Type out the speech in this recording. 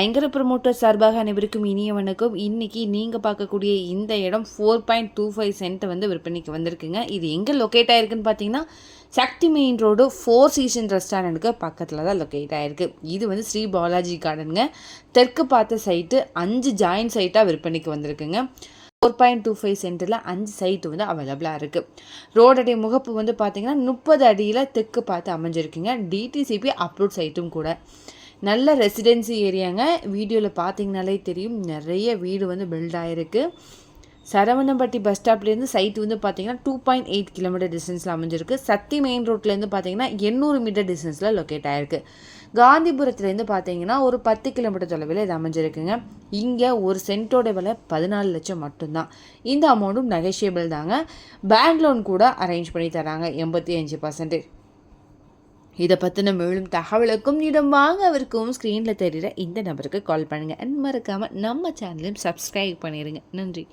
ஐங்கர promoter சார்பாக அனைவருக்கும் இனிய வணக்கம். இன்றைக்கி நீங்கள் பார்க்கக்கூடிய இந்த இடம் 4.25 சென்ட் வந்து விற்பனைக்கு வந்திருக்குங்க. இது எங்கே லொக்கேட் ஆகிருக்குன்னு பார்த்தீங்கன்னா சக்தி மெயின் ரோடு 4 சீசன் ரெஸ்டாரண்ட்டுக்கு பக்கத்தில் தான் லொக்கேட் ஆகிருக்கு. இது வந்து ஸ்ரீ பாலாஜி கார்டனுங்க. தெற்கு பார்த்த சைட்டு 5 ஜாயின்ட் சைட்டாக விற்பனைக்கு வந்திருக்குங்க. 4.25 சென்ட்டில் 5 சைட்டு வந்து அவைலபிளாக இருக்குது. ரோடடைய முகப்பு வந்து பார்த்திங்கன்னா 30 அடியில் தெற்கு பார்த்து அமைஞ்சிருக்குங்க. டிடிசிபி அப்ரூவ் சைட்டும் கூட. நல்ல ரெசிடென்சி ஏரியாங்க. வீடியோவில் பார்த்தீங்கனாலே தெரியும், நிறைய வீடு வந்து பில்ட் ஆகிருக்கு. சரவணம்பட்டி பஸ் ஸ்டாப்லேருந்து சைட்டு வந்து பார்த்தீங்கன்னா 2.8 கிலோமீட்டர் டிஸ்டன்ஸில் அமைஞ்சிருக்கு. சக்தி மெயின் ரோட்லேருந்து பார்த்தீங்கன்னா 800 மீட்டர் டிஸ்டன்ஸில் லொக்கேட் ஆகிருக்கு. காந்திபுரத்துலேருந்து பார்த்தீங்கன்னா ஒரு 10 கிலோமீட்டர் தொலைவில் இது அமைஞ்சிருக்குங்க. இங்கே ஒரு சென்ட்டோட விலை 14 லட்சம் மட்டும்தான். இந்த அமௌண்ட்டும் நெகோஷியபிள் தாங்க. பேங்க் லோன் கூட அரேஞ்ச் பண்ணி தராங்க 85%. இதை பற்றின மேலும் தகவலுக்கும் இடம் வாங்கவிருக்கும் ஸ்க்ரீனில் தெரிகிற இந்த நம்பருக்கு கால் பண்ணுங்கள். மறக்காமல் நம்ம சேனலையும் சப்ஸ்கிரைப் பண்ணிடுங்க. நன்றி.